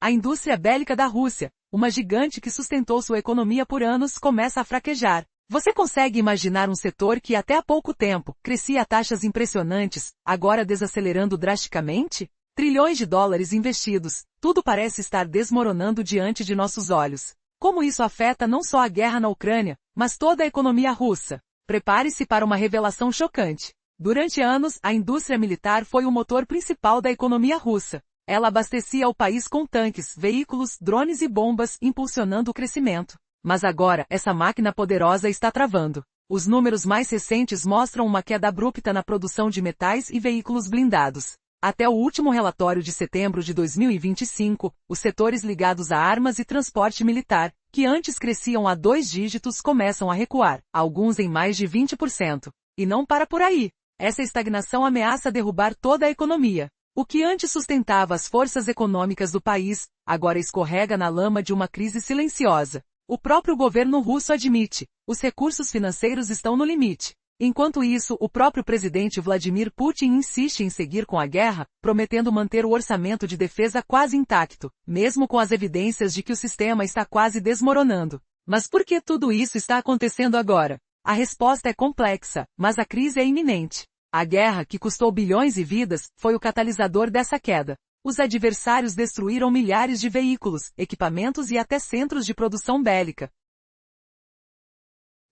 A indústria bélica da Rússia, uma gigante que sustentou sua economia por anos, começa a fraquejar. Você consegue imaginar um setor que até há pouco tempo crescia a taxas impressionantes, agora desacelerando drasticamente? Trilhões de dólares investidos, tudo parece estar desmoronando diante de nossos olhos. Como isso afeta não só a guerra na Ucrânia, mas toda a economia russa? Prepare-se para uma revelação chocante. Durante anos, a indústria militar foi o motor principal da economia russa. Ela abastecia o país com tanques, veículos, drones e bombas, impulsionando o crescimento. Mas agora, essa máquina poderosa está travando. Os números mais recentes mostram uma queda abrupta na produção de metais e veículos blindados. Até o último relatório de setembro de 2025, os setores ligados a armas e transporte militar, que antes cresciam a 2 dígitos, começam a recuar, alguns em mais de 20%. E não para por aí. Essa estagnação ameaça derrubar toda a economia. O que antes sustentava as forças econômicas do país, agora escorrega na lama de uma crise silenciosa. O próprio governo russo admite, os recursos financeiros estão no limite. Enquanto isso, o próprio presidente Vladimir Putin insiste em seguir com a guerra, prometendo manter o orçamento de defesa quase intacto, mesmo com as evidências de que o sistema está quase desmoronando. Mas por que tudo isso está acontecendo agora? A resposta é complexa, mas a crise é iminente. A guerra, que custou bilhões e vidas, foi o catalisador dessa queda. Os adversários destruíram milhares de veículos, equipamentos e até centros de produção bélica,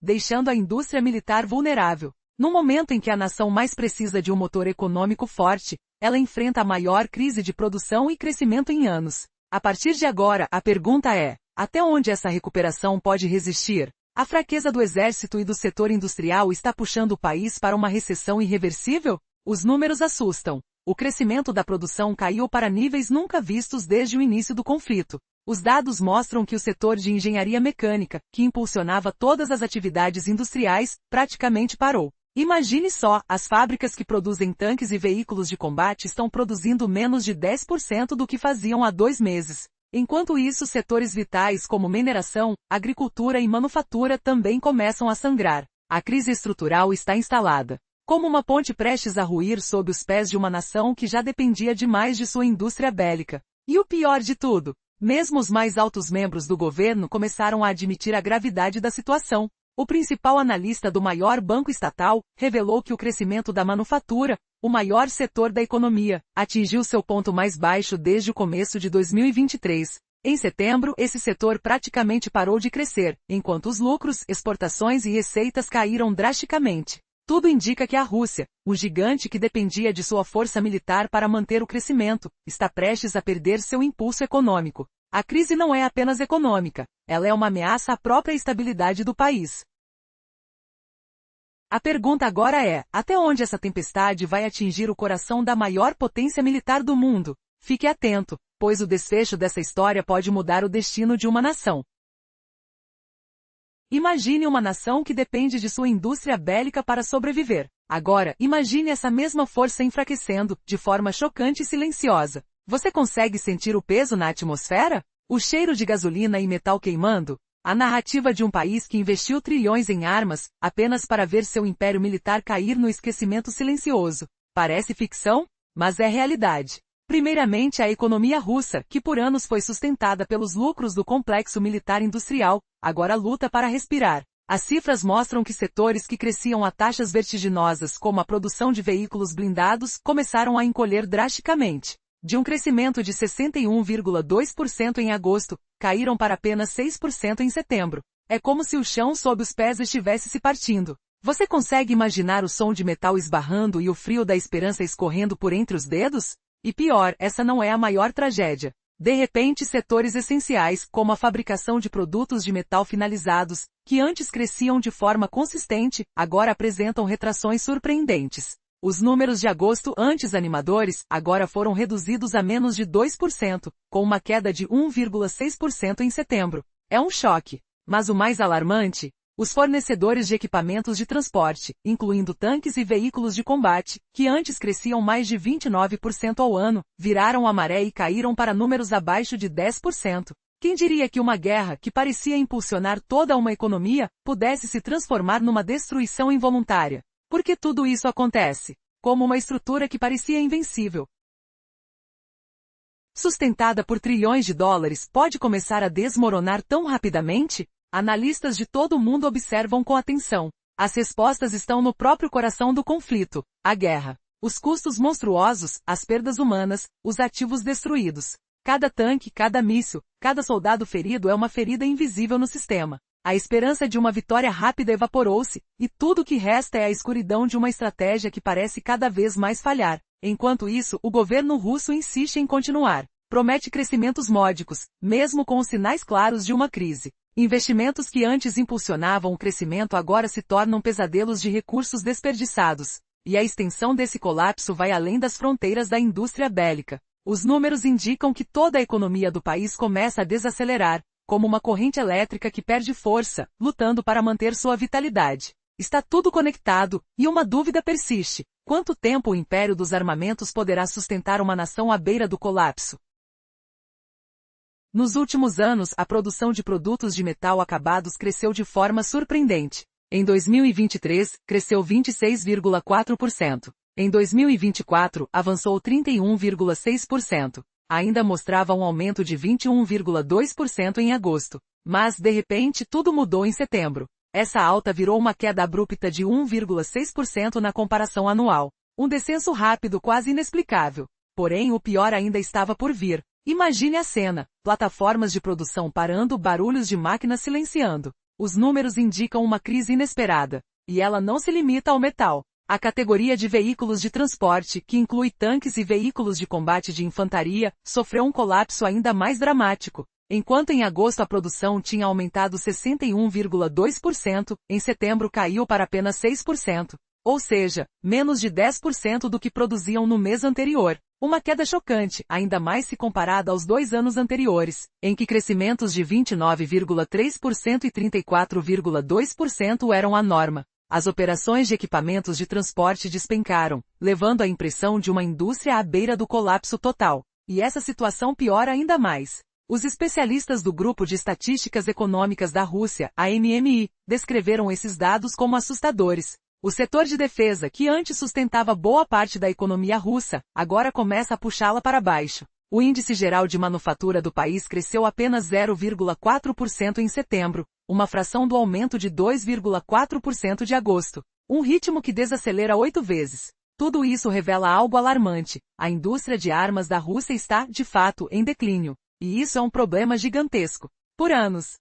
deixando a indústria militar vulnerável. No momento em que a nação mais precisa de um motor econômico forte, ela enfrenta a maior crise de produção e crescimento em anos. A partir de agora, a pergunta é: até onde essa recuperação pode resistir? A fraqueza do exército e do setor industrial está puxando o país para uma recessão irreversível? Os números assustam. O crescimento da produção caiu para níveis nunca vistos desde o início do conflito. Os dados mostram que o setor de engenharia mecânica, que impulsionava todas as atividades industriais, praticamente parou. Imagine só, as fábricas que produzem tanques e veículos de combate estão produzindo menos de 10% do que faziam há 2 meses. Enquanto isso, setores vitais como mineração, agricultura e manufatura também começam a sangrar. A crise estrutural está instalada, como uma ponte prestes a ruir sob os pés de uma nação que já dependia demais de sua indústria bélica. E o pior de tudo, mesmo os mais altos membros do governo começaram a admitir a gravidade da situação. O principal analista do maior banco estatal revelou que o crescimento da manufatura, o maior setor da economia, atingiu seu ponto mais baixo desde o começo de 2023. Em setembro, esse setor praticamente parou de crescer, enquanto os lucros, exportações e receitas caíram drasticamente. Tudo indica que a Rússia, o gigante que dependia de sua força militar para manter o crescimento, está prestes a perder seu impulso econômico. A crise não é apenas econômica, ela é uma ameaça à própria estabilidade do país. A pergunta agora é: até onde essa tempestade vai atingir o coração da maior potência militar do mundo? Fique atento, pois o desfecho dessa história pode mudar o destino de uma nação. Imagine uma nação que depende de sua indústria bélica para sobreviver. Agora, imagine essa mesma força enfraquecendo, de forma chocante e silenciosa. Você consegue sentir o peso na atmosfera? O cheiro de gasolina e metal queimando? A narrativa de um país que investiu trilhões em armas, apenas para ver seu império militar cair no esquecimento silencioso. Parece ficção? Mas é realidade. Primeiramente, a economia russa, que por anos foi sustentada pelos lucros do complexo militar industrial, agora luta para respirar. As cifras mostram que setores que cresciam a taxas vertiginosas, como a produção de veículos blindados, começaram a encolher drasticamente. De um crescimento de 61,2% em agosto, caíram para apenas 6% em setembro. É como se o chão sob os pés estivesse se partindo. Você consegue imaginar o som de metal esbarrando e o frio da esperança escorrendo por entre os dedos? E pior, essa não é a maior tragédia. De repente, setores essenciais, como a fabricação de produtos de metal finalizados, que antes cresciam de forma consistente, agora apresentam retrações surpreendentes. Os números de agosto, antes animadores, agora foram reduzidos a menos de 2%, com uma queda de 1,6% em setembro. É um choque. Mas o mais alarmante? Os fornecedores de equipamentos de transporte, incluindo tanques e veículos de combate, que antes cresciam mais de 29% ao ano, viraram a maré e caíram para números abaixo de 10%. Quem diria que uma guerra, que parecia impulsionar toda uma economia, pudesse se transformar numa destruição involuntária? Por que tudo isso acontece? Como uma estrutura que parecia invencível sustentada por trilhões de dólares, pode começar a desmoronar tão rapidamente? Analistas de todo o mundo observam com atenção. As respostas estão no próprio coração do conflito, a guerra. Os custos monstruosos, as perdas humanas, os ativos destruídos. Cada tanque, cada míssil, cada soldado ferido é uma ferida invisível no sistema. A esperança de uma vitória rápida evaporou-se, e tudo o que resta é a escuridão de uma estratégia que parece cada vez mais falhar. Enquanto isso, o governo russo insiste em continuar. Promete crescimentos módicos, mesmo com os sinais claros de uma crise. Investimentos que antes impulsionavam o crescimento agora se tornam pesadelos de recursos desperdiçados. E a extensão desse colapso vai além das fronteiras da indústria bélica. Os números indicam que toda a economia do país começa a desacelerar, como uma corrente elétrica que perde força, lutando para manter sua vitalidade. Está tudo conectado, e uma dúvida persiste. Quanto tempo o império dos armamentos poderá sustentar uma nação à beira do colapso? Nos últimos anos, a produção de produtos de metal acabados cresceu de forma surpreendente. Em 2023, cresceu 26,4%. Em 2024, avançou 31,6%. Ainda mostrava um aumento de 21,2% em agosto. Mas, de repente, tudo mudou em setembro. Essa alta virou uma queda abrupta de 1,6% na comparação anual. Um descenso rápido quase inexplicável. Porém, o pior ainda estava por vir. Imagine a cena: plataformas de produção parando, barulhos de máquinas silenciando. Os números indicam uma crise inesperada. E ela não se limita ao metal. A categoria de veículos de transporte, que inclui tanques e veículos de combate de infantaria, sofreu um colapso ainda mais dramático. Enquanto em agosto a produção tinha aumentado 61,2%, em setembro caiu para apenas 6%. Ou seja, menos de 10% do que produziam no mês anterior. Uma queda chocante, ainda mais se comparada aos 2 anos anteriores, em que crescimentos de 29,3% e 34,2% eram a norma. As operações de equipamentos de transporte despencaram, levando à impressão de uma indústria à beira do colapso total. E essa situação piora ainda mais. Os especialistas do Grupo de Estatísticas Econômicas da Rússia, a MMI, descreveram esses dados como assustadores. O setor de defesa, que antes sustentava boa parte da economia russa, agora começa a puxá-la para baixo. O índice geral de manufatura do país cresceu apenas 0,4% em setembro, uma fração do aumento de 2,4% de agosto. Um ritmo que desacelera 8 vezes. Tudo isso revela algo alarmante. A indústria de armas da Rússia está, de fato, em declínio. E isso é um problema gigantesco. Por anos,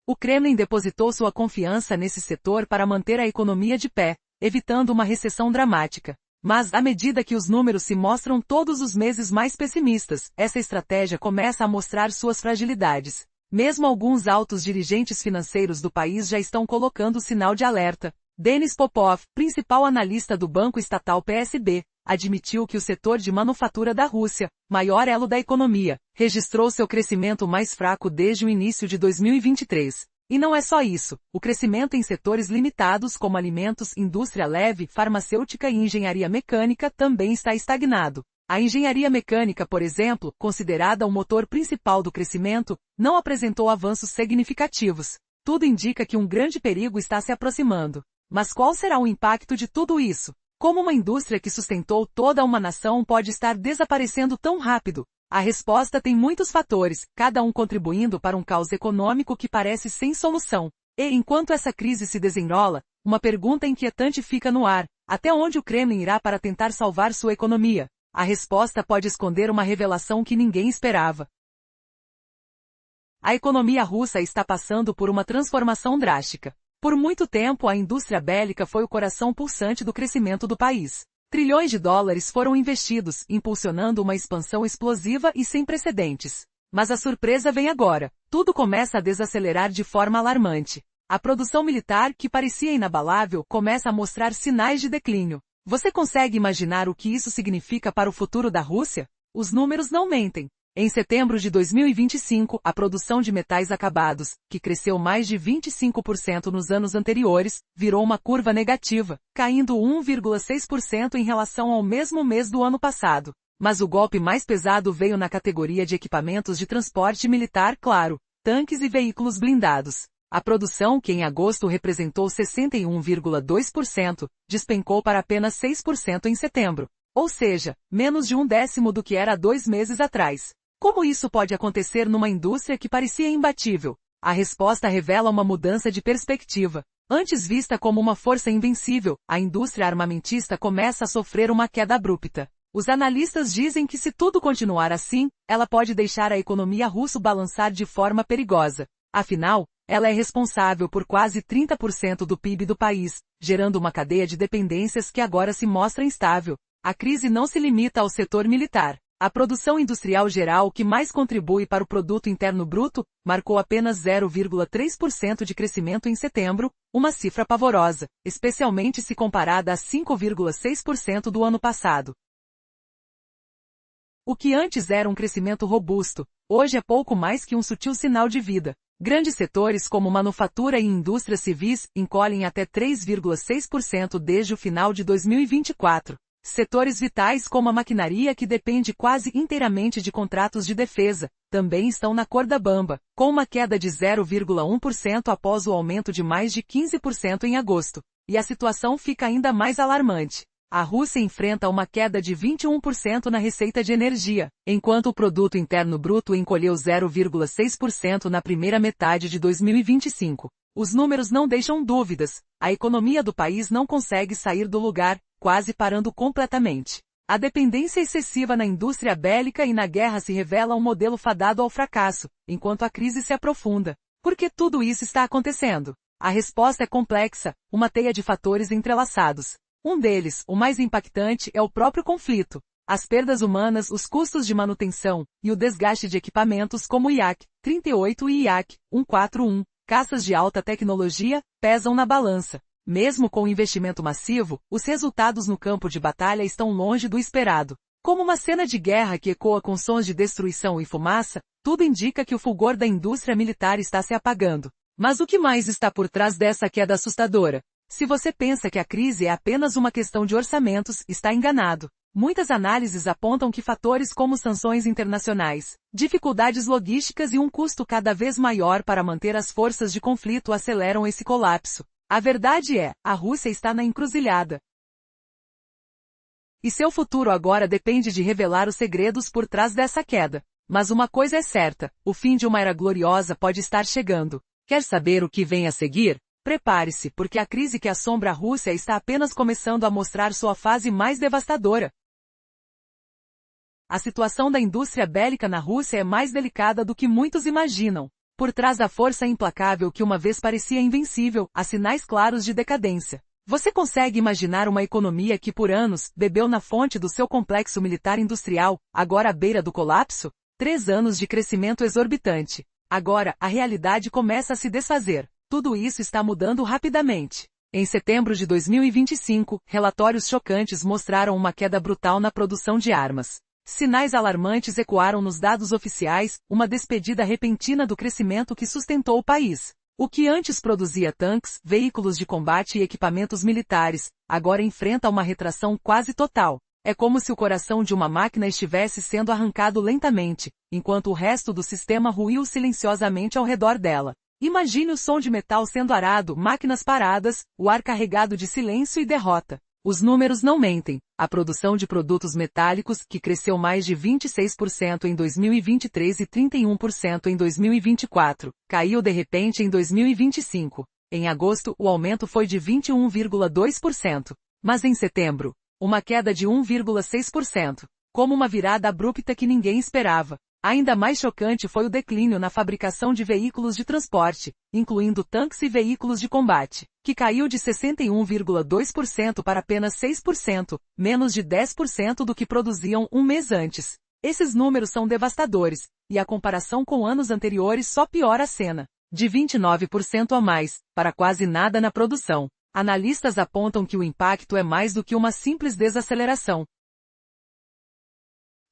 o Kremlin depositou sua confiança nesse setor para manter a economia de pé, evitando uma recessão dramática. Mas, à medida que os números se mostram todos os meses mais pessimistas, essa estratégia começa a mostrar suas fragilidades. Mesmo alguns altos dirigentes financeiros do país já estão colocando sinal de alerta. Denis Popov, principal analista do banco estatal PSB, admitiu que o setor de manufatura da Rússia, maior elo da economia, registrou seu crescimento mais fraco desde o início de 2023. E não é só isso, o crescimento em setores limitados como alimentos, indústria leve, farmacêutica e engenharia mecânica também está estagnado. A engenharia mecânica, por exemplo, considerada o motor principal do crescimento, não apresentou avanços significativos. Tudo indica que um grande perigo está se aproximando. Mas qual será o impacto de tudo isso? Como uma indústria que sustentou toda uma nação pode estar desaparecendo tão rápido? A resposta tem muitos fatores, cada um contribuindo para um caos econômico que parece sem solução. E, enquanto essa crise se desenrola, uma pergunta inquietante fica no ar: até onde o Kremlin irá para tentar salvar sua economia? A resposta pode esconder uma revelação que ninguém esperava. A economia russa está passando por uma transformação drástica. Por muito tempo a indústria bélica foi o coração pulsante do crescimento do país. Trilhões de dólares foram investidos, impulsionando uma expansão explosiva e sem precedentes. Mas a surpresa vem agora. Tudo começa a desacelerar de forma alarmante. A produção militar, que parecia inabalável, começa a mostrar sinais de declínio. Você consegue imaginar o que isso significa para o futuro da Rússia? Os números não mentem. Em setembro de 2025, a produção de metais acabados, que cresceu mais de 25% nos anos anteriores, virou uma curva negativa, caindo 1,6% em relação ao mesmo mês do ano passado. Mas o golpe mais pesado veio na categoria de equipamentos de transporte militar, claro, tanques e veículos blindados. A produção, que em agosto representou 61,2%, despencou para apenas 6% em setembro. ou seja, menos de 1/10 do que era há 2 meses atrás. Como isso pode acontecer numa indústria que parecia imbatível? A resposta revela uma mudança de perspectiva. Antes vista como uma força invencível, a indústria armamentista começa a sofrer uma queda abrupta. Os analistas dizem que se tudo continuar assim, ela pode deixar a economia russa balançar de forma perigosa. Afinal, ela é responsável por quase 30% do PIB do país, gerando uma cadeia de dependências que agora se mostra instável. A crise não se limita ao setor militar. A produção industrial geral, que mais contribui para o produto interno bruto, marcou apenas 0,3% de crescimento em setembro, uma cifra pavorosa, especialmente se comparada a 5,6% do ano passado. O que antes era um crescimento robusto, hoje é pouco mais que um sutil sinal de vida. Grandes setores como manufatura e indústrias civis encolhem até 3,6% desde o final de 2024. Setores vitais como a maquinaria, que depende quase inteiramente de contratos de defesa, também estão na corda bamba, com uma queda de 0,1% após o aumento de mais de 15% em agosto. E a situação fica ainda mais alarmante. A Rússia enfrenta uma queda de 21% na receita de energia, enquanto o produto interno bruto encolheu 0,6% na primeira metade de 2025. Os números não deixam dúvidas. A economia do país não consegue sair do lugar, quase parando completamente. A dependência excessiva na indústria bélica e na guerra se revela um modelo fadado ao fracasso, enquanto a crise se aprofunda. Por que tudo isso está acontecendo? A resposta é complexa, uma teia de fatores entrelaçados. Um deles, o mais impactante, é o próprio conflito. As perdas humanas, os custos de manutenção e o desgaste de equipamentos como o Yak-38 e Yak-141, caças de alta tecnologia, pesam na balança. Mesmo com o investimento massivo, os resultados no campo de batalha estão longe do esperado. Como uma cena de guerra que ecoa com sons de destruição e fumaça, tudo indica que o fulgor da indústria militar está se apagando. Mas o que mais está por trás dessa queda assustadora? Se você pensa que a crise é apenas uma questão de orçamentos, está enganado. Muitas análises apontam que fatores como sanções internacionais, dificuldades logísticas e um custo cada vez maior para manter as forças de conflito aceleram esse colapso. A verdade é, a Rússia está na encruzilhada. E seu futuro agora depende de revelar os segredos por trás dessa queda. Mas uma coisa é certa, o fim de uma era gloriosa pode estar chegando. Quer saber o que vem a seguir? Prepare-se, porque a crise que assombra a Rússia está apenas começando a mostrar sua fase mais devastadora. A situação da indústria bélica na Rússia é mais delicada do que muitos imaginam. Por trás da força implacável que uma vez parecia invencível, há sinais claros de decadência. Você consegue imaginar uma economia que por anos bebeu na fonte do seu complexo militar industrial, agora à beira do colapso? 3 anos de crescimento exorbitante. Agora, a realidade começa a se desfazer. Tudo isso está mudando rapidamente. Em setembro de 2025, relatórios chocantes mostraram uma queda brutal na produção de armas. Sinais alarmantes ecoaram nos dados oficiais, uma despedida repentina do crescimento que sustentou o país. O que antes produzia tanques, veículos de combate e equipamentos militares, agora enfrenta uma retração quase total. É como se o coração de uma máquina estivesse sendo arrancado lentamente, enquanto o resto do sistema ruiu silenciosamente ao redor dela. Imagine o som de metal sendo arado, máquinas paradas, o ar carregado de silêncio e derrota. Os números não mentem. A produção de produtos metálicos, que cresceu mais de 26% em 2023 e 31% em 2024, caiu de repente em 2025. Em agosto, o aumento foi de 21,2%. Mas em setembro, uma queda de 1,6%. Como uma virada abrupta que ninguém esperava. Ainda mais chocante foi o declínio na fabricação de veículos de transporte, incluindo tanques e veículos de combate, que caiu de 61,2% para apenas 6%, menos de 10% do que produziam um mês antes. Esses números são devastadores, e a comparação com anos anteriores só piora a cena. De 29% a mais, para quase nada na produção. Analistas apontam que o impacto é mais do que uma simples desaceleração.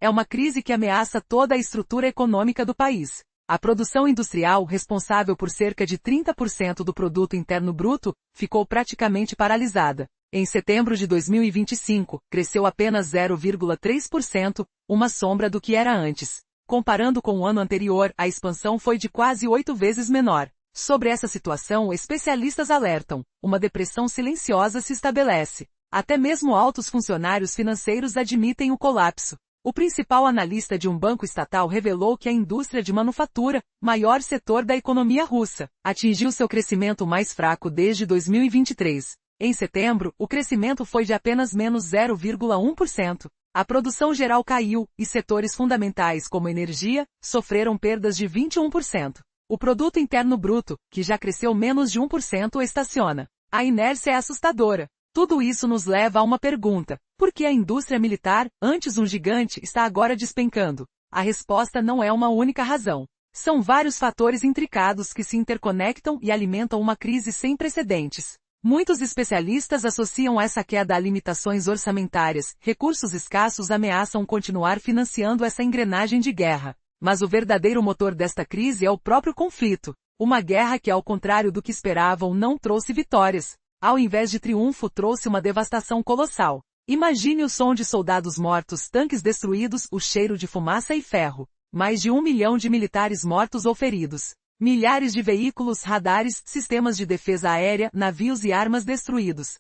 É uma crise que ameaça toda a estrutura econômica do país. A produção industrial, responsável por cerca de 30% do produto interno bruto, ficou praticamente paralisada. Em setembro de 2025, cresceu apenas 0,3%, uma sombra do que era antes. Comparando com o ano anterior, a expansão foi de quase 8 vezes menor. Sobre essa situação, especialistas alertam: uma depressão silenciosa se estabelece. Até mesmo altos funcionários financeiros admitem o colapso. O principal analista de um banco estatal revelou que a indústria de manufatura, maior setor da economia russa, atingiu seu crescimento mais fraco desde 2023. Em setembro, o crescimento foi de apenas menos 0,1%. A produção geral caiu, e setores fundamentais como energia, sofreram perdas de 21%. O produto interno bruto, que já cresceu menos de 1%, estaciona. A inércia é assustadora. Tudo isso nos leva a uma pergunta: por que a indústria militar, antes um gigante, está agora despencando? A resposta não é uma única razão. São vários fatores intricados que se interconectam e alimentam uma crise sem precedentes. Muitos especialistas associam essa queda a limitações orçamentárias. Recursos escassos ameaçam continuar financiando essa engrenagem de guerra. Mas o verdadeiro motor desta crise é o próprio conflito. Uma guerra que, ao contrário do que esperavam, não trouxe vitórias. Ao invés de triunfo, trouxe uma devastação colossal. Imagine o som de soldados mortos, tanques destruídos, o cheiro de fumaça e ferro. Mais de 1 milhão de militares mortos ou feridos. Milhares de veículos, radares, sistemas de defesa aérea, navios e armas destruídos.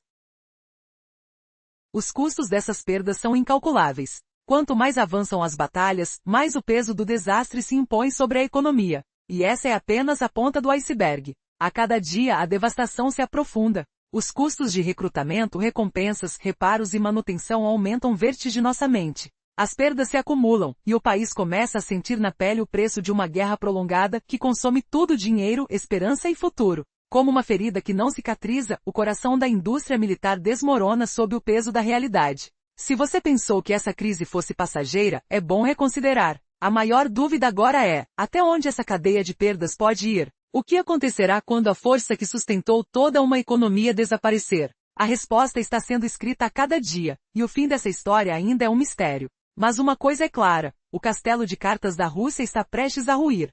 Os custos dessas perdas são incalculáveis. Quanto mais avançam as batalhas, mais o peso do desastre se impõe sobre a economia. E essa é apenas a ponta do iceberg. A cada dia a devastação se aprofunda. Os custos de recrutamento, recompensas, reparos e manutenção aumentam vertiginosamente. As perdas se acumulam, e o país começa a sentir na pele o preço de uma guerra prolongada que consome tudo: dinheiro, esperança e futuro. Como uma ferida que não cicatriza, o coração da indústria militar desmorona sob o peso da realidade. Se você pensou que essa crise fosse passageira, é bom reconsiderar. A maior dúvida agora é: até onde essa cadeia de perdas pode ir? O que acontecerá quando a força que sustentou toda uma economia desaparecer? A resposta está sendo escrita a cada dia, e o fim dessa história ainda é um mistério. Mas uma coisa é clara: o castelo de cartas da Rússia está prestes a ruir.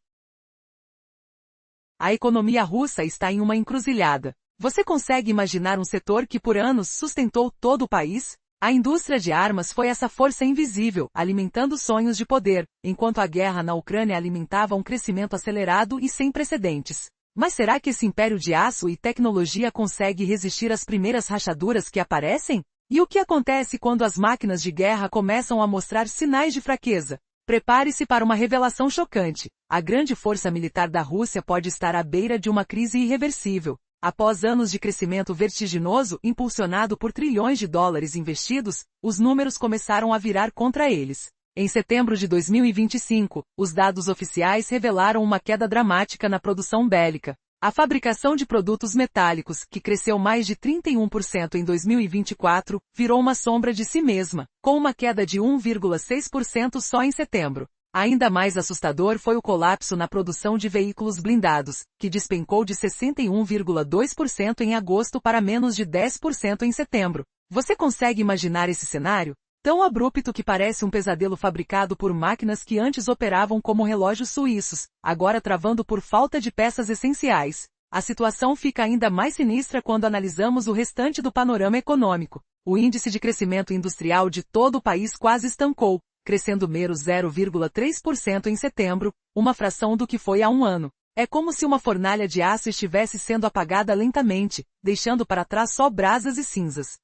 A economia russa está em uma encruzilhada. Você consegue imaginar um setor que por anos sustentou todo o país? A indústria de armas foi essa força invisível, alimentando sonhos de poder, enquanto a guerra na Ucrânia alimentava um crescimento acelerado e sem precedentes. Mas será que esse império de aço e tecnologia consegue resistir às primeiras rachaduras que aparecem? E o que acontece quando as máquinas de guerra começam a mostrar sinais de fraqueza? Prepare-se para uma revelação chocante. A grande força militar da Rússia pode estar à beira de uma crise irreversível. Após anos de crescimento vertiginoso, impulsionado por trilhões de dólares investidos, os números começaram a virar contra eles. Em setembro de 2025, os dados oficiais revelaram uma queda dramática na produção bélica. A fabricação de produtos metálicos, que cresceu mais de 31% em 2024, virou uma sombra de si mesma, com uma queda de 1,6% só em setembro. Ainda mais assustador foi o colapso na produção de veículos blindados, que despencou de 61,2% em agosto para menos de 10% em setembro. Você consegue imaginar esse cenário? Tão abrupto que parece um pesadelo fabricado por máquinas que antes operavam como relógios suíços, agora travando por falta de peças essenciais. A situação fica ainda mais sinistra quando analisamos o restante do panorama econômico. O índice de crescimento industrial de todo o país quase estancou, crescendo mero 0,3% em setembro, uma fração do que foi há um ano. É como se uma fornalha de aço estivesse sendo apagada lentamente, deixando para trás só brasas e cinzas.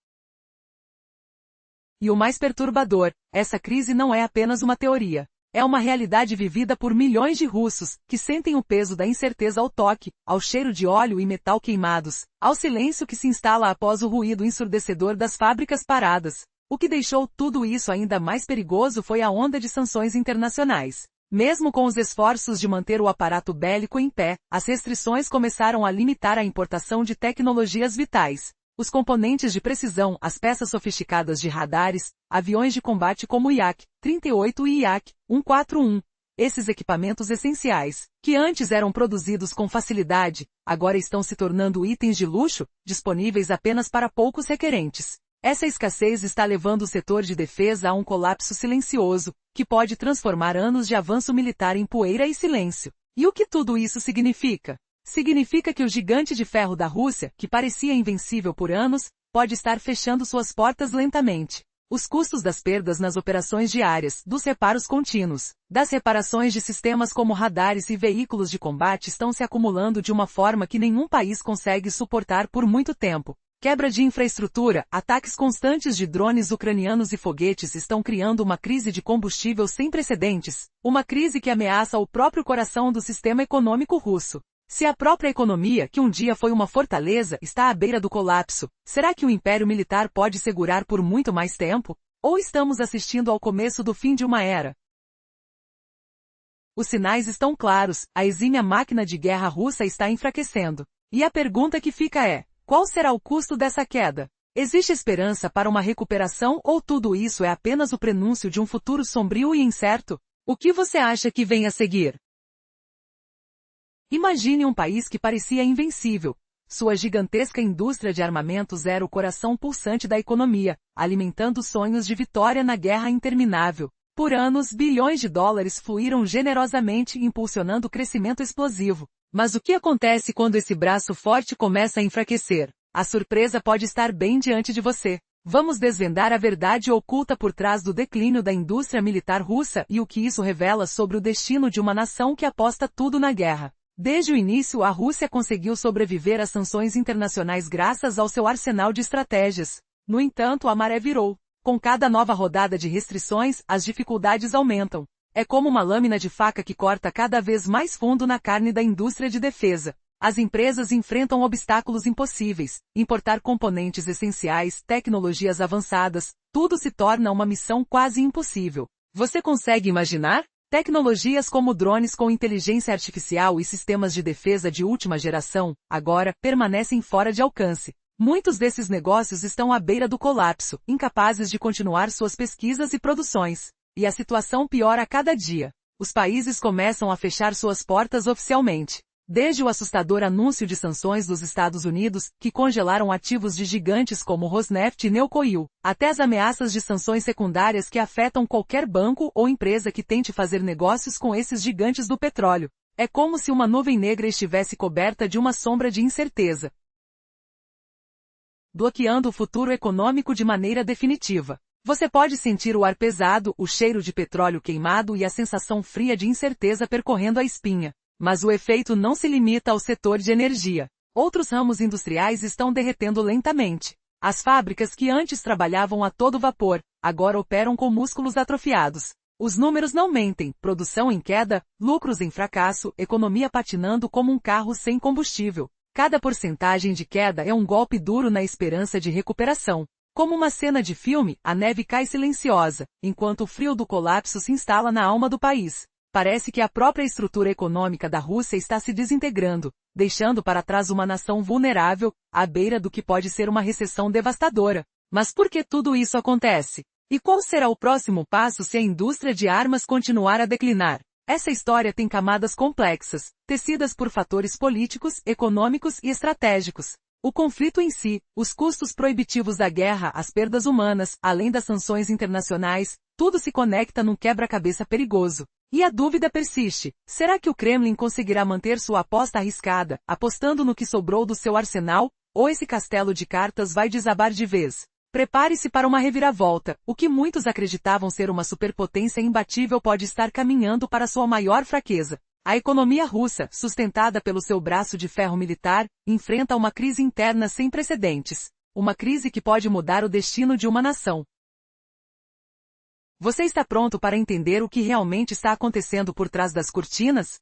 E o mais perturbador: essa crise não é apenas uma teoria. É uma realidade vivida por milhões de russos, que sentem o peso da incerteza ao toque, ao cheiro de óleo e metal queimados, ao silêncio que se instala após o ruído ensurdecedor das fábricas paradas. O que deixou tudo isso ainda mais perigoso foi a onda de sanções internacionais. Mesmo com os esforços de manter o aparato bélico em pé, as restrições começaram a limitar a importação de tecnologias vitais. Os componentes de precisão, as peças sofisticadas de radares, aviões de combate como o Yak-38 e Yak-141. Esses equipamentos essenciais, que antes eram produzidos com facilidade, agora estão se tornando itens de luxo, disponíveis apenas para poucos requerentes. Essa escassez está levando o setor de defesa a um colapso silencioso, que pode transformar anos de avanço militar em poeira e silêncio. E o que tudo isso significa? Significa que o gigante de ferro da Rússia, que parecia invencível por anos, pode estar fechando suas portas lentamente. Os custos das perdas nas operações diárias, dos reparos contínuos, das reparações de sistemas como radares e veículos de combate estão se acumulando de uma forma que nenhum país consegue suportar por muito tempo. Quebra de infraestrutura, ataques constantes de drones ucranianos e foguetes estão criando uma crise de combustível sem precedentes, uma crise que ameaça o próprio coração do sistema econômico russo. Se a própria economia, que um dia foi uma fortaleza, está à beira do colapso, será que o império militar pode segurar por muito mais tempo? Ou estamos assistindo ao começo do fim de uma era? Os sinais estão claros, a exímia máquina de guerra russa está enfraquecendo. E a pergunta que fica é: qual será o custo dessa queda? Existe esperança para uma recuperação ou tudo isso é apenas o prenúncio de um futuro sombrio e incerto? O que você acha que vem a seguir? Imagine um país que parecia invencível. Sua gigantesca indústria de armamentos era o coração pulsante da economia, alimentando sonhos de vitória na guerra interminável. Por anos, bilhões de dólares fluíram generosamente, impulsionando o crescimento explosivo. Mas o que acontece quando esse braço forte começa a enfraquecer? A surpresa pode estar bem diante de você. Vamos desvendar a verdade oculta por trás do declínio da indústria militar russa e o que isso revela sobre o destino de uma nação que aposta tudo na guerra. Desde o início, a Rússia conseguiu sobreviver às sanções internacionais graças ao seu arsenal de estratégias. No entanto, a maré virou. Com cada nova rodada de restrições, as dificuldades aumentam. É como uma lâmina de faca que corta cada vez mais fundo na carne da indústria de defesa. As empresas enfrentam obstáculos impossíveis. Importar componentes essenciais, tecnologias avançadas, tudo se torna uma missão quase impossível. Você consegue imaginar? Tecnologias como drones com inteligência artificial e sistemas de defesa de última geração, agora, permanecem fora de alcance. Muitos desses negócios estão à beira do colapso, incapazes de continuar suas pesquisas e produções. E a situação piora a cada dia. Os países começam a fechar suas portas oficialmente. Desde o assustador anúncio de sanções dos Estados Unidos, que congelaram ativos de gigantes como Rosneft e Neocoil, até as ameaças de sanções secundárias que afetam qualquer banco ou empresa que tente fazer negócios com esses gigantes do petróleo. É como se uma nuvem negra estivesse coberta de uma sombra de incerteza, bloqueando o futuro econômico de maneira definitiva. Você pode sentir o ar pesado, o cheiro de petróleo queimado e a sensação fria de incerteza percorrendo a espinha. Mas o efeito não se limita ao setor de energia. Outros ramos industriais estão derretendo lentamente. As fábricas que antes trabalhavam a todo vapor, agora operam com músculos atrofiados. Os números não mentem, produção em queda, lucros em fracasso, economia patinando como um carro sem combustível. Cada porcentagem de queda é um golpe duro na esperança de recuperação. Como uma cena de filme, a neve cai silenciosa, enquanto o frio do colapso se instala na alma do país. Parece que a própria estrutura econômica da Rússia está se desintegrando, deixando para trás uma nação vulnerável, à beira do que pode ser uma recessão devastadora. Mas por que tudo isso acontece? E qual será o próximo passo se a indústria de armas continuar a declinar? Essa história tem camadas complexas, tecidas por fatores políticos, econômicos e estratégicos. O conflito em si, os custos proibitivos da guerra, as perdas humanas, além das sanções internacionais, tudo se conecta num quebra-cabeça perigoso. E a dúvida persiste. Será que o Kremlin conseguirá manter sua aposta arriscada, apostando no que sobrou do seu arsenal, ou esse castelo de cartas vai desabar de vez? Prepare-se para uma reviravolta. O que muitos acreditavam ser uma superpotência imbatível pode estar caminhando para sua maior fraqueza. A economia russa, sustentada pelo seu braço de ferro militar, enfrenta uma crise interna sem precedentes. Uma crise que pode mudar o destino de uma nação. Você está pronto para entender o que realmente está acontecendo por trás das cortinas?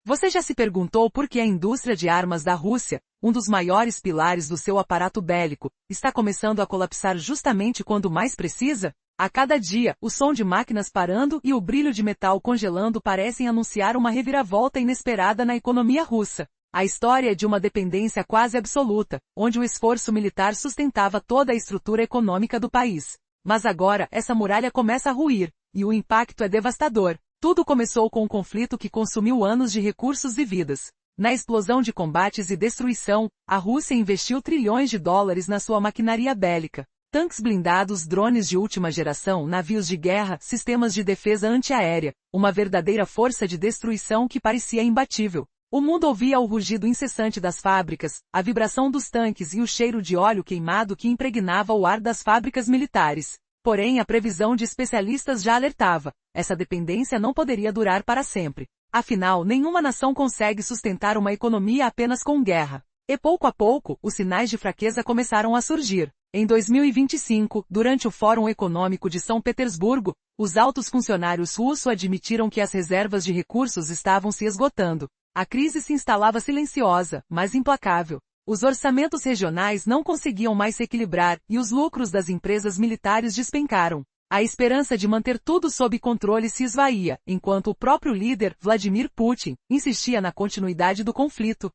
Você já se perguntou por que a indústria de armas da Rússia, um dos maiores pilares do seu aparato bélico, está começando a colapsar justamente quando mais precisa? A cada dia, o som de máquinas parando e o brilho de metal congelando parecem anunciar uma reviravolta inesperada na economia russa. A história é de uma dependência quase absoluta, onde o esforço militar sustentava toda a estrutura econômica do país. Mas agora, essa muralha começa a ruir, e o impacto é devastador. Tudo começou com um conflito que consumiu anos de recursos e vidas. Na explosão de combates e destruição, a Rússia investiu trilhões de dólares na sua maquinaria bélica. Tanques blindados, drones de última geração, navios de guerra, sistemas de defesa antiaérea, uma verdadeira força de destruição que parecia imbatível. O mundo ouvia o rugido incessante das fábricas, a vibração dos tanques e o cheiro de óleo queimado que impregnava o ar das fábricas militares. Porém, a previsão de especialistas já alertava. Essa dependência não poderia durar para sempre. Afinal, nenhuma nação consegue sustentar uma economia apenas com guerra. E pouco a pouco, os sinais de fraqueza começaram a surgir. Em 2025, durante o Fórum Econômico de São Petersburgo, os altos funcionários russos admitiram que as reservas de recursos estavam se esgotando. A crise se instalava silenciosa, mas implacável. Os orçamentos regionais não conseguiam mais se equilibrar e os lucros das empresas militares despencaram. A esperança de manter tudo sob controle se esvaía, enquanto o próprio líder, Vladimir Putin, insistia na continuidade do conflito,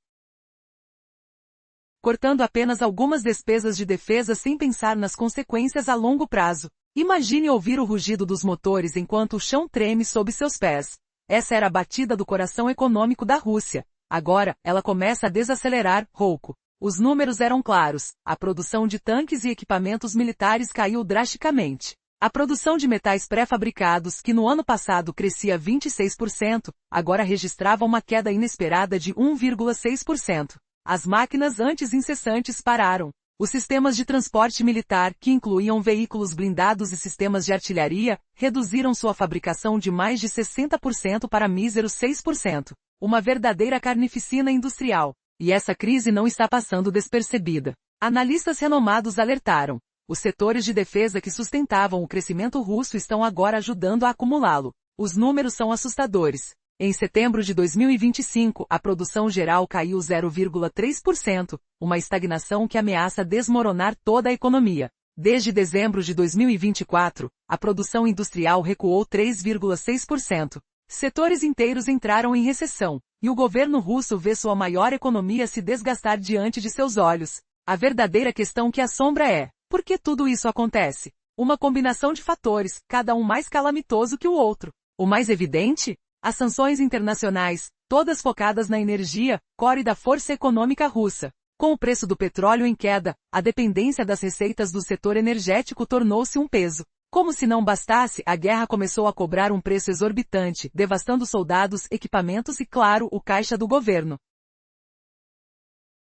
cortando apenas algumas despesas de defesa sem pensar nas consequências a longo prazo. Imagine ouvir o rugido dos motores enquanto o chão treme sob seus pés. Essa era a batida do coração econômico da Rússia. Agora, ela começa a desacelerar, rouco. Os números eram claros. A produção de tanques e equipamentos militares caiu drasticamente. A produção de metais pré-fabricados, que no ano passado crescia 26%, agora registrava uma queda inesperada de 1,6%. As máquinas antes incessantes pararam. Os sistemas de transporte militar, que incluíam veículos blindados e sistemas de artilharia, reduziram sua fabricação de mais de 60% para míseros 6%. Uma verdadeira carnificina industrial. E essa crise não está passando despercebida. Analistas renomados alertaram. Os setores de defesa que sustentavam o crescimento russo estão agora ajudando a acumulá-lo. Os números são assustadores. Em setembro de 2025, a produção geral caiu 0,3%, uma estagnação que ameaça desmoronar toda a economia. Desde dezembro de 2024, a produção industrial recuou 3,6%. Setores inteiros entraram em recessão, e o governo russo vê sua maior economia se desgastar diante de seus olhos. A verdadeira questão que assombra é: por que tudo isso acontece? Uma combinação de fatores, cada um mais calamitoso que o outro. O mais evidente? As sanções internacionais, todas focadas na energia, core da força econômica russa. Com o preço do petróleo em queda, a dependência das receitas do setor energético tornou-se um peso. Como se não bastasse, a guerra começou a cobrar um preço exorbitante, devastando soldados, equipamentos e, claro, o caixa do governo.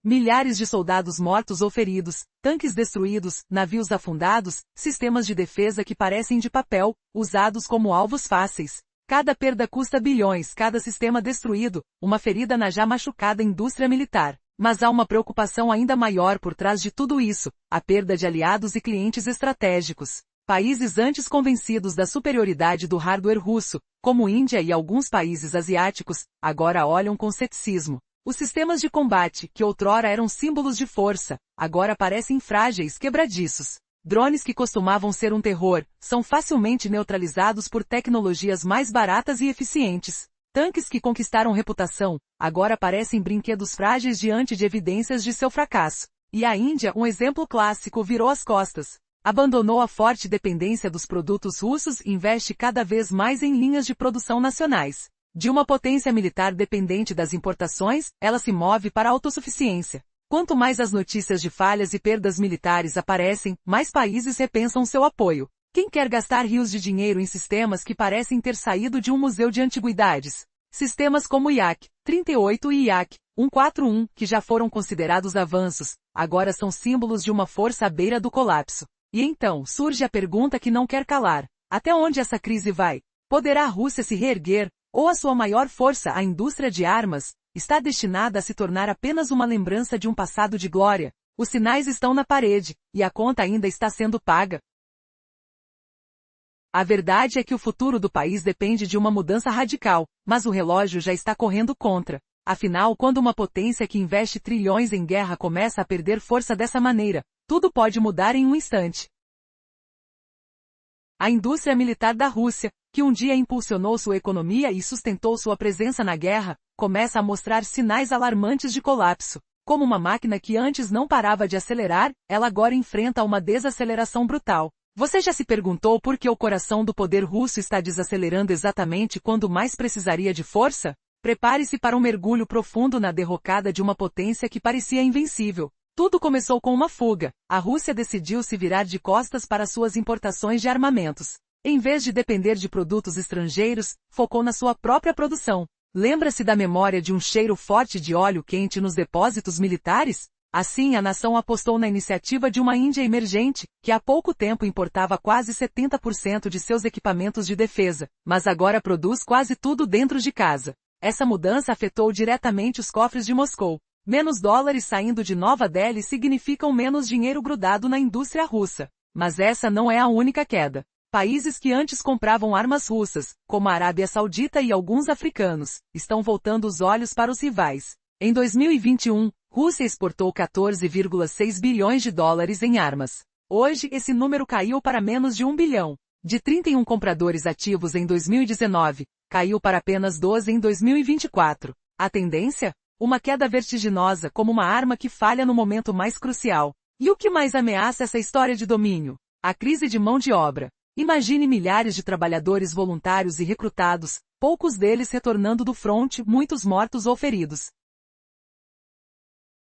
Milhares de soldados mortos ou feridos, tanques destruídos, navios afundados, sistemas de defesa que parecem de papel, usados como alvos fáceis. Cada perda custa bilhões, cada sistema destruído, uma ferida na já machucada indústria militar. Mas há uma preocupação ainda maior por trás de tudo isso, a perda de aliados e clientes estratégicos. Países antes convencidos da superioridade do hardware russo, como Índia e alguns países asiáticos, agora olham com ceticismo. Os sistemas de combate, que outrora eram símbolos de força, agora parecem frágeis, quebradiços. Drones que costumavam ser um terror, são facilmente neutralizados por tecnologias mais baratas e eficientes. Tanques que conquistaram reputação, agora parecem brinquedos frágeis diante de evidências de seu fracasso. E a Índia, um exemplo clássico, virou as costas. Abandonou a forte dependência dos produtos russos e investe cada vez mais em linhas de produção nacionais. De uma potência militar dependente das importações, ela se move para a autossuficiência. Quanto mais as notícias de falhas e perdas militares aparecem, mais países repensam seu apoio. Quem quer gastar rios de dinheiro em sistemas que parecem ter saído de um museu de antiguidades? Sistemas como Yak-38 e Yak-141, que já foram considerados avanços, agora são símbolos de uma força à beira do colapso. E então, surge a pergunta que não quer calar. Até onde essa crise vai? Poderá a Rússia se reerguer? Ou a sua maior força, a indústria de armas, está destinada a se tornar apenas uma lembrança de um passado de glória? Os sinais estão na parede, e a conta ainda está sendo paga. A verdade é que o futuro do país depende de uma mudança radical, mas o relógio já está correndo contra. Afinal, quando uma potência que investe trilhões em guerra começa a perder força dessa maneira, tudo pode mudar em um instante. A indústria militar da Rússia, que um dia impulsionou sua economia e sustentou sua presença na guerra, começa a mostrar sinais alarmantes de colapso. Como uma máquina que antes não parava de acelerar, ela agora enfrenta uma desaceleração brutal. Você já se perguntou por que o coração do poder russo está desacelerando exatamente quando mais precisaria de força? Prepare-se para um mergulho profundo na derrocada de uma potência que parecia invencível. Tudo começou com uma fuga. A Rússia decidiu se virar de costas para suas importações de armamentos. Em vez de depender de produtos estrangeiros, focou na sua própria produção. Lembra-se da memória de um cheiro forte de óleo quente nos depósitos militares? Assim, a nação apostou na iniciativa de uma Índia emergente, que há pouco tempo importava quase 70% de seus equipamentos de defesa, mas agora produz quase tudo dentro de casa. Essa mudança afetou diretamente os cofres de Moscou. Menos dólares saindo de Nova Delhi significam menos dinheiro grudado na indústria russa. Mas essa não é a única queda. Países que antes compravam armas russas, como a Arábia Saudita e alguns africanos, estão voltando os olhos para os rivais. Em 2021, Rússia exportou 14,6 bilhões de dólares em armas. Hoje, esse número caiu para menos de 1 bilhão. De 31 compradores ativos em 2019, caiu para apenas 12 em 2024. A tendência? Uma queda vertiginosa como uma arma que falha no momento mais crucial. E o que mais ameaça essa história de domínio? A crise de mão de obra. Imagine milhares de trabalhadores voluntários e recrutados, poucos deles retornando do fronte, muitos mortos ou feridos.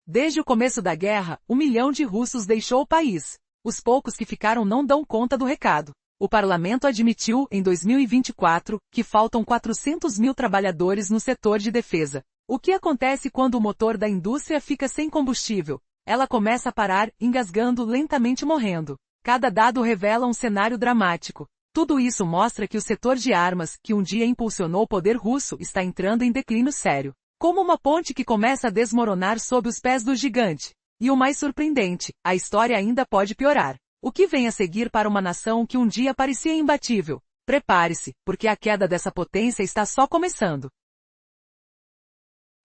Desde o começo da guerra, 1 milhão de russos deixou o país. Os poucos que ficaram não dão conta do recado. O parlamento admitiu, em 2024, que faltam 400 mil trabalhadores no setor de defesa. O que acontece quando o motor da indústria fica sem combustível? Ela começa a parar, engasgando, lentamente morrendo. Cada dado revela um cenário dramático. Tudo isso mostra que o setor de armas, que um dia impulsionou o poder russo, está entrando em declínio sério. Como uma ponte que começa a desmoronar sob os pés do gigante. E o mais surpreendente, a história ainda pode piorar. O que vem a seguir para uma nação que um dia parecia imbatível? Prepare-se, porque a queda dessa potência está só começando.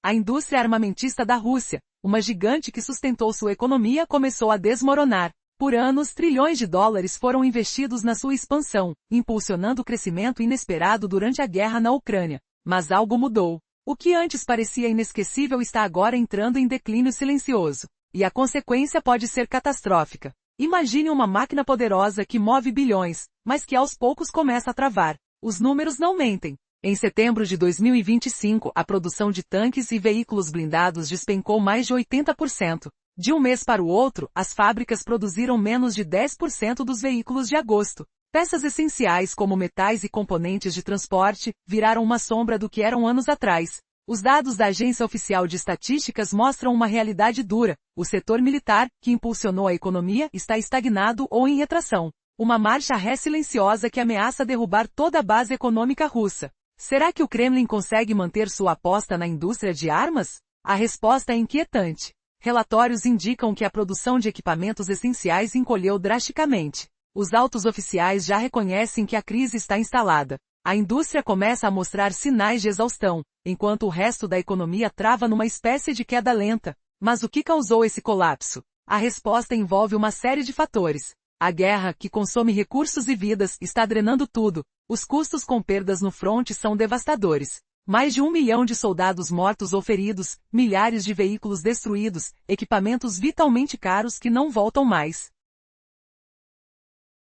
A indústria armamentista da Rússia, uma gigante que sustentou sua economia, começou a desmoronar. Por anos, trilhões de dólares foram investidos na sua expansão, impulsionando o crescimento inesperado durante a guerra na Ucrânia. Mas algo mudou. O que antes parecia inesquecível está agora entrando em declínio silencioso. E a consequência pode ser catastrófica. Imagine uma máquina poderosa que move bilhões, mas que aos poucos começa a travar. Os números não mentem. Em setembro de 2025, a produção de tanques e veículos blindados despencou mais de 80%. De um mês para o outro, as fábricas produziram menos de 10% dos veículos de agosto. Peças essenciais como metais e componentes de transporte viraram uma sombra do que eram anos atrás. Os dados da Agência Oficial de Estatísticas mostram uma realidade dura. O setor militar, que impulsionou a economia, está estagnado ou em retração. Uma marcha ré silenciosa que ameaça derrubar toda a base econômica russa. Será que o Kremlin consegue manter sua aposta na indústria de armas? A resposta é inquietante. Relatórios indicam que a produção de equipamentos essenciais encolheu drasticamente. Os altos oficiais já reconhecem que a crise está instalada. A indústria começa a mostrar sinais de exaustão, enquanto o resto da economia trava numa espécie de queda lenta. Mas o que causou esse colapso? A resposta envolve uma série de fatores. A guerra, que consome recursos e vidas, está drenando tudo. Os custos com perdas no fronte são devastadores. Mais de 1 milhão de soldados mortos ou feridos, milhares de veículos destruídos, equipamentos vitalmente caros que não voltam mais.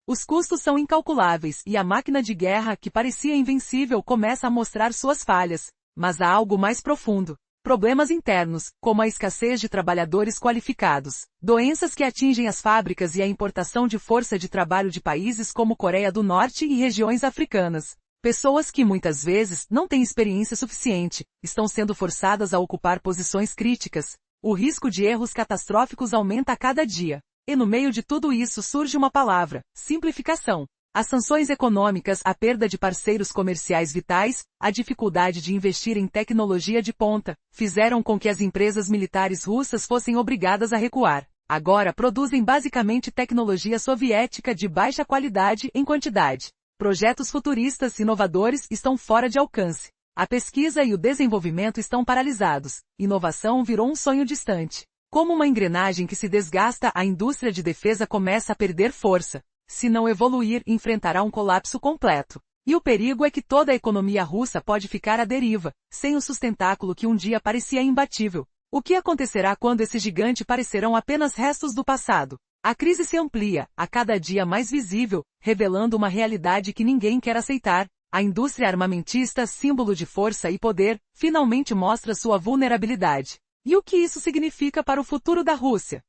Os custos são incalculáveis e a máquina de guerra, que parecia invencível, começa a mostrar suas falhas. Mas há algo mais profundo. Problemas internos, como a escassez de trabalhadores qualificados, doenças que atingem as fábricas e a importação de força de trabalho de países como Coreia do Norte e regiões africanas. Pessoas que muitas vezes não têm experiência suficiente, estão sendo forçadas a ocupar posições críticas. O risco de erros catastróficos aumenta a cada dia. E no meio de tudo isso surge uma palavra: simplificação. As sanções econômicas, a perda de parceiros comerciais vitais, a dificuldade de investir em tecnologia de ponta, fizeram com que as empresas militares russas fossem obrigadas a recuar. Agora produzem basicamente tecnologia soviética de baixa qualidade em quantidade. Projetos futuristas inovadores estão fora de alcance. A pesquisa e o desenvolvimento estão paralisados. Inovação virou um sonho distante. Como uma engrenagem que se desgasta, a indústria de defesa começa a perder força. Se não evoluir, enfrentará um colapso completo. E o perigo é que toda a economia russa pode ficar à deriva, sem o sustentáculo que um dia parecia imbatível. O que acontecerá quando esse gigante parecerão apenas restos do passado? A crise se amplia, a cada dia mais visível, revelando uma realidade que ninguém quer aceitar. A indústria armamentista, símbolo de força e poder, finalmente mostra sua vulnerabilidade. E o que isso significa para o futuro da Rússia?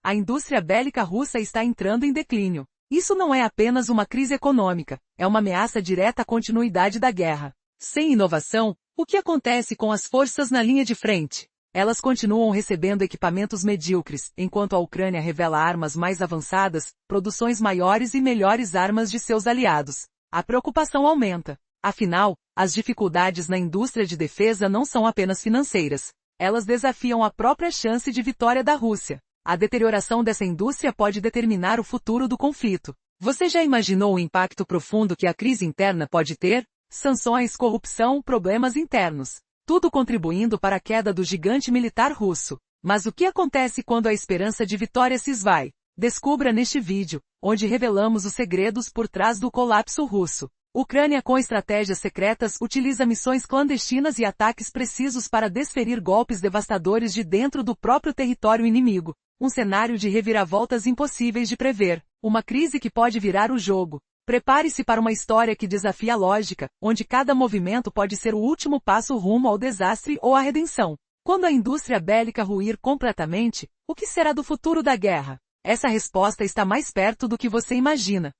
A indústria bélica russa está entrando em declínio. Isso não é apenas uma crise econômica, é uma ameaça direta à continuidade da guerra. Sem inovação, o que acontece com as forças na linha de frente? Elas continuam recebendo equipamentos medíocres, enquanto a Ucrânia revela armas mais avançadas, produções maiores e melhores armas de seus aliados. A preocupação aumenta. Afinal, as dificuldades na indústria de defesa não são apenas financeiras. Elas desafiam a própria chance de vitória da Rússia. A deterioração dessa indústria pode determinar o futuro do conflito. Você já imaginou o impacto profundo que a crise interna pode ter? Sanções, corrupção, problemas internos. Tudo contribuindo para a queda do gigante militar russo. Mas o que acontece quando a esperança de vitória se esvai? Descubra neste vídeo, onde revelamos os segredos por trás do colapso russo. Ucrânia, com estratégias secretas, utiliza missões clandestinas e ataques precisos para desferir golpes devastadores de dentro do próprio território inimigo. Um cenário de reviravoltas impossíveis de prever. Uma crise que pode virar o jogo. Prepare-se para uma história que desafia a lógica, onde cada movimento pode ser o último passo rumo ao desastre ou à redenção. Quando a indústria bélica ruir completamente, o que será do futuro da guerra? Essa resposta está mais perto do que você imagina.